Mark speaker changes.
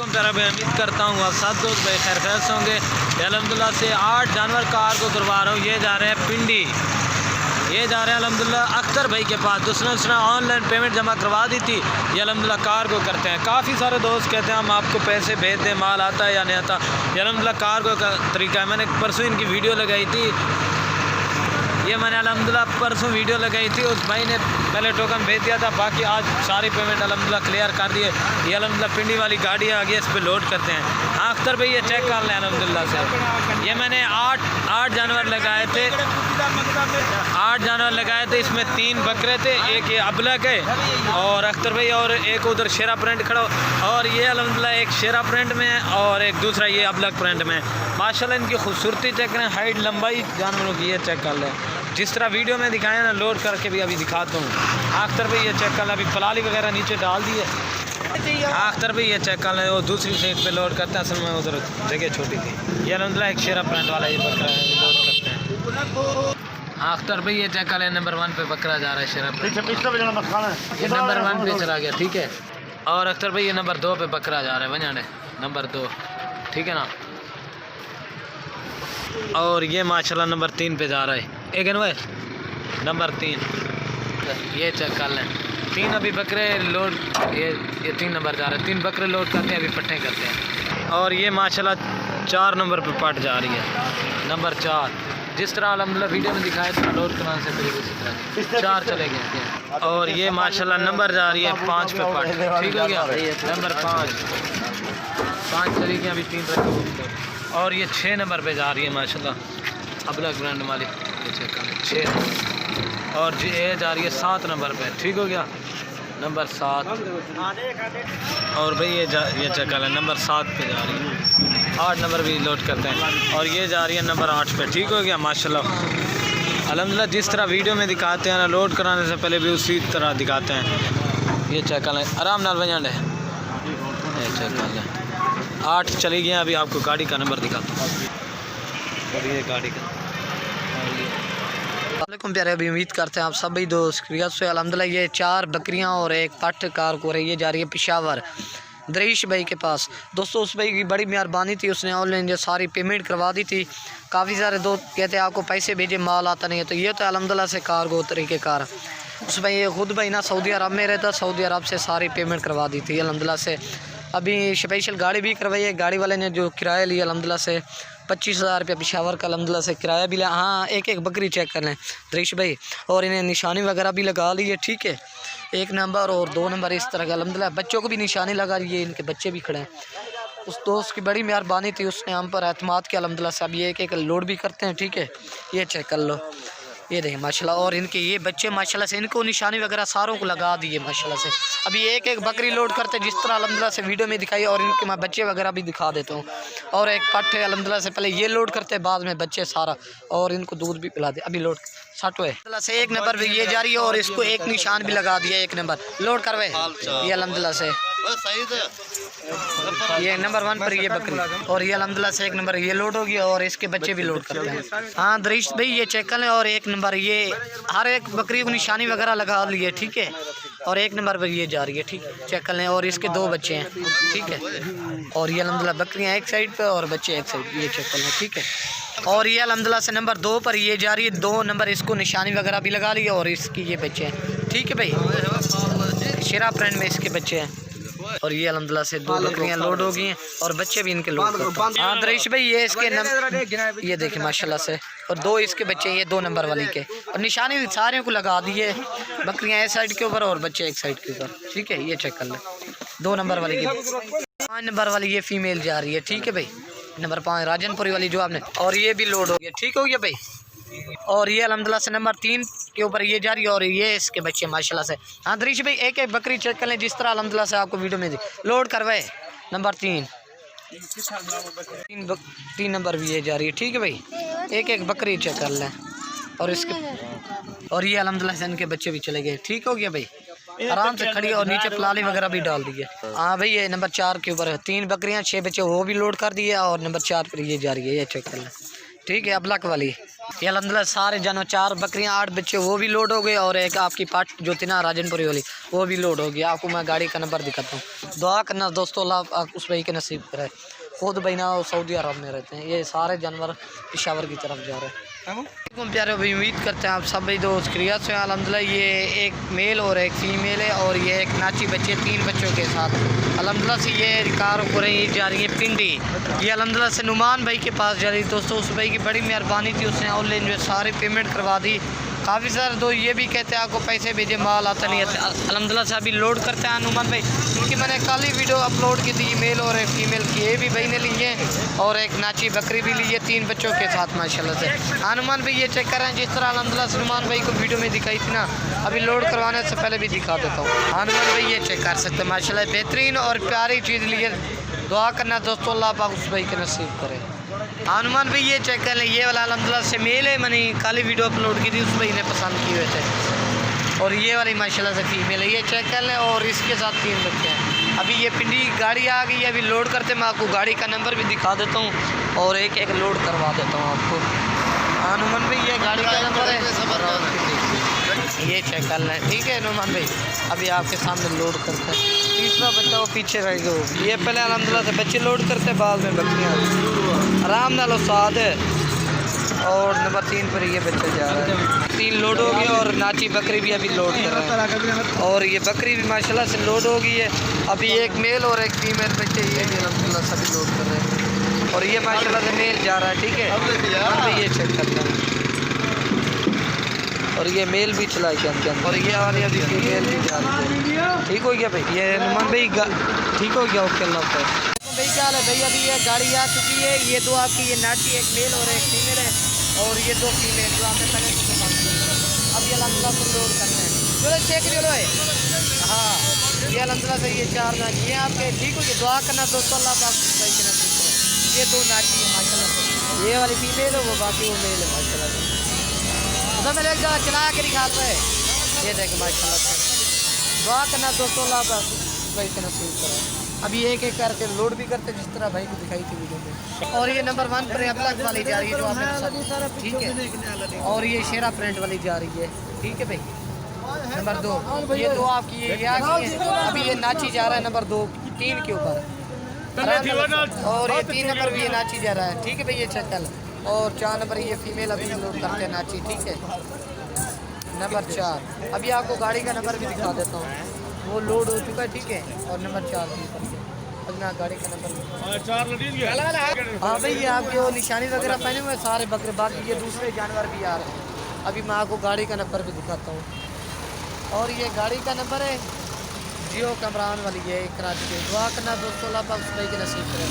Speaker 1: तरह मैं उम्मीद करता हूँ आप सब दोस्त भाई खैर खैर से होंगे। अल्हम्दुलिल्लाह से 8 जानवर कार को करवा रहा हूँ। ये जा रहे हैं पिंडी, ये जा रहे हैं अल्हम्दुलिल्लाह अख्तर भाई के पास। उसने ऑनलाइन पेमेंट जमा करवा दी थी। ये अल्हम्दुलिल्लाह कार को करते हैं। काफ़ी सारे दोस्त कहते हैं हम आपको पैसे भेज दें, माल आता है या नहीं आता। ये अल्हम्दुलिल्लाह कार को का तरीका है। मैंने परसों इनकी वीडियो लगाई थी, ये मैंने अल्हम्दुलिल्लाह परसों वीडियो लगाई थी। उस भाई ने पहले टोकन भेज दिया था, बाकी आज सारी पेमेंट अल्हम्दुलिल्लाह क्लियर कर दिए। ये अल्हम्दुलिल्लाह पिंडी वाली गाड़ी आ गई, इस पर लोड करते हैं। हाँ अख्तर भाई ये चेक कर लें अल्हम्दुलिल्लाह से। ये मैंने आठ जानवर लगाए थे, 8 जानवर लगाए थे। इसमें 3 बकरे थे, एक ये अबलग है और अख्तर भाई, और एक उधर शेरा प्रिंट खड़ा, और ये अल्हम्दुलिल्लाह एक शेरा प्रिंट में है और एक दूसरा ये अबलग प्रिंट में। माशाल्लाह इनकी खूबसूरती चेक करें, हाइट लंबाई जानवरों की ये चेक कर लें। जिस तरह वीडियो में दिखाया ना, लोड करके भी अभी दिखाता हूँ। अख्तर भाई ये चेक कर लें, अभी पलाली वगैरह नीचे डाल दी है। अख्तर भाई ये चेक कर लें, वो दूसरी साइड पे लोड करते हैं। असल में उधर जगह छोटी थी। ये अल्हम्दुलिल्लाह एक शेरा प्रिंट वाला ये बकरा है, लोड करते हैं। अख्तर भाई ये चेक कर लें, नंबर 1 पे बकरा जा रहा है शेरा प्रिंट, ये नंबर 1 पे चला गया, ठीक है। और अख्तर भाई ये नंबर 2 पे बकरा जा रहा है, वजह नंबर 2, ठीक है ना। और ये माशाल्लाह नंबर 3 पे जा रहा है, एक भाई नंबर 3, ये चेक कर लें। 3 अभी बकरे लोड, ये 3 नंबर जा रहे हैं। 3 बकरे लोड करते हैं, अभी पट्टे करते हैं। और ये माशाल्लाह 4 नंबर पे पट जा रही है, नंबर 4। जिस तरह अल्हम्दुलिल्लाह वीडियो में दिखाया था लोड कराने से पहले उसी तरह 4 चले गए। और ये माशाल्लाह नंबर जा रही है 5 पे पट, ठीक हो गया। नंबर 5 चली गई, अभी 3 रखे। और ये 6 नंबर पे जा रही है माशाल्लाह अबलग ब्रांड वाली, ये चेक कर 6। और ये जा रही है 7 नंबर पे, ठीक हो गया, नंबर 7। और भाई ये चेक कर नंबर 7 पे जा रही है। 8 नंबर भी लोड करते हैं। और ये जा रही है नंबर 8 पे, ठीक हो गया माशाल्लाह। अल्हम्दुलिल्लाह जिस तरह वीडियो में दिखाते हैं ना, लोड कराने से पहले भी उसी तरह दिखाते हैं। ये चेक कर लें, आराम नाल बजान है, ये चेक कर लें। 8 चली गई, अभी आपको गाड़ी का नंबर दिखाता हूँ। और ये गाड़ी का वालेकुम प्यारे, अभी उम्मीद करते हैं आप सभी दोस्त खैरियत से। अल्हम्दुलिल्लाह ये 4 बकरियां और एक पट कार को रही है, जा रही है पेशावर दरीश भाई के पास। दोस्तों उस भाई की बड़ी मेहरबानी थी, उसने ऑनलाइन जो सारी पेमेंट करवा दी थी। काफ़ी सारे दोस्त कहते हैं आपको पैसे भेजे, माल आता नहीं है, तो ये तो अल्हम्दुलिल्लाह से कार गो तरीक़ेकार। उस भाई ये खुद भाई ना सऊदी अरब में रहता, सऊदी अरब से सारी पेमेंट करवा दी थी अल्हम्दुलिल्लाह से। अभी स्पेशल गाड़ी भी करवाई है, गाड़ी वाले ने जो किराया लिया अल्हम्दुलिल्लाह से 25,000 रुपया पेशावर का अल्हम्दुलिल्लाह से किराया भी लिया। हाँ एक बकरी चेक कर लें दरीश भाई, और इन्हें निशानी वगैरह भी लगा ली है, ठीक है। 1 नंबर और 2 नंबर इस तरह का अल्हम्दुलिल्लाह। बच्चों को भी निशानी लगा ली है, इनके बच्चे भी खड़े हैं। उस दोस्त की बड़ी मेहरबानी थी, उसने हम पर एतमाद किया अल्हम्दुलिल्लाह से। अब ये एक लोड भी करते हैं, ठीक है। ये चेक कर लो, ये देखें माशाल्लाह। और इनके ये बच्चे माशाल्लाह से, इनको निशानी वगैरह सारों को लगा दिए माशाल्लाह से। अभी एक बकरी लोड करते जिस तरह अल्हम्दुलिल्लाह से वीडियो में दिखाई, और इनके मैं बच्चे वगैरह भी दिखा देता हूँ। और एक पट है अल्हम्दुलिल्लाह से, पहले ये लोड करते बाद में बच्चे सारा, और इनको दूध भी पिला दे। अभी लोड सटो है अल्हम्दुलिल्लाह से 1 नंबर पर ये जा रही है, और इसको एक निशान भी लगा दिया 1 नंबर लोड करवे ये अल्हम्दुलिल्लाह से। ये नंबर 1 पर ये बकरी, और ये अल्हम्दुलिल्लाह से 1 नंबर ये लोड होगी, और इसके बच्चे भी लोड करते हैं। हाँ दरीश भाई ये चेक कर लें। और 1 नंबर ये हर एक बकरी को निशानी वगैरह लगा ली है, ठीक है। और 1 नंबर पर ये जा रही है, ठीक है, चेक कर लें। और इसके 2 बच्चे हैं, ठीक है। और ये अल्हम्दुलिल्लाह बकरियाँ एक साइड पे और बच्चे एक साइड, ये चेक कर लें, ठीक है। और ये अल्हम्दुलिल्लाह से नंबर 2 पर ये जा रही है, 2 नंबर इसको निशानी वगैरह भी लगा ली है, और इसकी ये बच्चे हैं, ठीक है भाई। शेरा प्रिंट में इसके बच्चे हैं। और ये अल्हम्दुलिल्लाह से 2 बकरियाँ लोड हो गई हैं, और बच्चे भी इनके लोड करते हैं। हाँ दरीश भाई ये इसके ये देखें माशाल्लाह से। और 2 इसके बच्चे हैं, ये 2 नंबर वाली के, और निशानी सारे को लगा दी है। बकरियाँ एक साइड के ऊपर और बच्चे एक साइड के ऊपर, ठीक है। ये चेक कर लें 2 नंबर वाली की। 5 नंबर वाली ये फीमेल जा रही है, ठीक है भाई, नंबर 5 राजनपुरी वाली जो आपने। और ये भी लोड हो गया, ठीक हो गया भाई। और ये अल्हम्दुलिल्लाह से नंबर 3 के ऊपर ये जा रही है, और ये इसके बच्चे माशाल्लाह से। हाँ दरीश भाई एक बकरी चेक कर लें, जिस तरह अल्हम्दुलिल्लाह से आपको वीडियो में लोड करवाए। नंबर 3 नंबर भी ये जा रही है, ठीक है भाई। एक बकरी चेक कर लें, और इसके और ये अल्हम्दुलिल्लाह से इनके बच्चे भी चले गए, ठीक हो गया भाई। आराम से खड़ी, और नीचे पलाली वगैरह भी डाल दी है। हाँ भाई ये नंबर 4 के ऊपर है, 3 बकरियाँ 6 बच्चे वो भी लोड कर दिए, और नंबर 4 पर ये जा रही है, ये चेक कर लें, ठीक है। अबलक वाली
Speaker 2: ये अल्हम्दुलिल्लाह सारे जानवर 4 बकरियां 8 बच्चे वो भी लोड हो गए और एक आपकी पाट जो थी ना राजनपुरी वाली वो भी लोड हो गई। आपको मैं गाड़ी का नंबर दिखाता हूँ। दुआ करना दोस्तों अल्लाह उस भाई के नसीब करे। खुद भाई ना सऊदी अरब में रहते हैं। ये सारे जानवर पेशावर की तरफ जा रहे हैं। प्यारे भाई उम्मीद करते हैं आप सब भाई दोस्त खैरियत से। अल्हम्दुलिल्लाह ये एक मेल और एक फ़ीमेल है और ये एक नाची बच्चे 3 बच्चों के साथ अल्हम्दुलिल्लाह से ये कार हो रही जा रही है पिंडी। ये अल्हम्दुलिल्लाह से नुमान भाई के पास जा रही दोस्तों। उस भाई की बड़ी मेहरबानी थी, उसने ऑनलाइन जो सारी पेमेंट करवा दी। काफ़ी सारे दो ये भी कहते हैं आपको पैसे भेजे माल आता नहीं है। अल्हम्दुलिल्लाह से अभी लोड करते हैं नुमान भाई, क्योंकि मैंने कल ही वीडियो अपलोड की थी मेल और एक फ़ीमेल की। ये भी भाई ने ली है और एक नाची बकरी भी ली है 3 बच्चों के साथ माशाल्लाह से। हनुमान भाई ये चेक कर रहे हैं जिस तरह अल्हम्दुलिल्लाह से हनुमान भाई को वीडियो में दिखाई थी ना, अभी लोड करवाने से पहले भी दिखा देता हूँ। हनुमान भाई ये चेक कर सकते हैं माशाल्लाह बेहतरीन और प्यारी चीज़ ली है। दुआ करना दोस्तों अल्लाह पाक उस भाई के नसीब करे। हनुमान भाई ये चेक कर लें, ये वाला अल्हम्दुलिल्लाह से मेल है। मैंने काली वीडियो अपलोड की थी, उस भाई ने पसंद किए हुए थे। और ये वाली माशाल्लाह से फीमेल है, ये चेक कर लें। और इसके साथ 3 बच्चे हैं। अभी ये पिंडी गाड़ी आ गई है, अभी लोड करते मैं आपको गाड़ी का नंबर भी दिखा देता हूँ और एक एक लोड करवा देता हूँ आपको। हनुमान भाई ये गाड़ी का नंबर है, ये चेक कर लें। ठीक है हनुमान भाई, अभी आपके सामने लोड करते हैं। तीसरा बच्चा वो पीछे रह गया। ये पहले अल्हम्दुलिल्लाह से बच्चे लोड करते, बाद में बकरियाँ आराम नाल साथ है। और नंबर 3 पर ये बच्चे जा रहे हैं। 3 लोड हो गई और नाची बकरी भी अभी लोड कर रहे हैं। और ये बकरी भी माशाल्लाह से लोड हो गई है। अभी एक मेल और एक फीमेल बच्चे ये भी अल्हम्दुलिल्लाह सभी लोड कर रहे हैं। और ये माशाल्लाह से मेल जा रहा है। ठीक है अभी ये चेक करता है। और ये मेल भी चला के अंदर और ये वाली अभी फीमेल भी जा रही है। ठीक हो गया भाई, ये हनुमान भाई ठीक हो गया। ओके अल्लाह हाफ़िज़ भाई। क्या हाल है भाई? अभी ये गाड़ी आ चुकी है। ये दो आपकी ये नाची एक मेल और एक फीमेल है और ये 2 फीमेल जो आपने पहले से पसंद की। अब ये अल्हम्दुलिल्लाह से लोड करना है। चलो चेक लो है। हाँ ये अल्हम्दुलिल्लाह से ये 4 नाची हैं आपके। ठीक हो गया। दुआ करना दोस्तों अल्लाह पाक भाई के नसीब करे। ये 2 नाची है माशाल्लाह से। ये वाली फीमेल है, वो बाकी वो मेल है माशाल्लाह से। तो मैं एक जगह चला के निकाल रहे ये देख माशाल्लाह से। दुआ करना दोस्तों अल्लाह पाक भाई के नसीब करे। अभी एक एक करके लोड भी करते जिस तरह भाई को दिखाई थी वीडियो में। और ये नंबर 1 पर अब्लग वाली जा रही है जो आपने, ठीक है। और ये शेरा प्रिंट वाली जा रही है। ठीक है भाई। नंबर 2 ये 2 आपकी ये आ गई है। अभी ये नाची जा रहा है नंबर 2 3 के ऊपर। और ये 3 नंबर भी ये नाची जा रहा है। ठीक है भाई ये चक्कर। और 4 नंबर ये फीमेल अभी लोड करते हैं नाची। ठीक है नंबर 4। अभी आपको गाड़ी का नंबर भी दिखा देता हूँ, वो लोड हो चुका है। ठीक है और नंबर 4 की अपना गाड़ी का नंबर। हाँ भाई ये आपके वो निशानी वगैरह पहने हुए सारे बकरे, बाकी ये दूसरे जानवर भी आ रहे हैं। अभी मैं आपको गाड़ी का नंबर भी दिखाता हूँ। और ये गाड़ी का नंबर है जियो कमरान वाली है कराची के। दुआ करना दोस्तों अल्लाह पाक उस भाई के नसीब करें।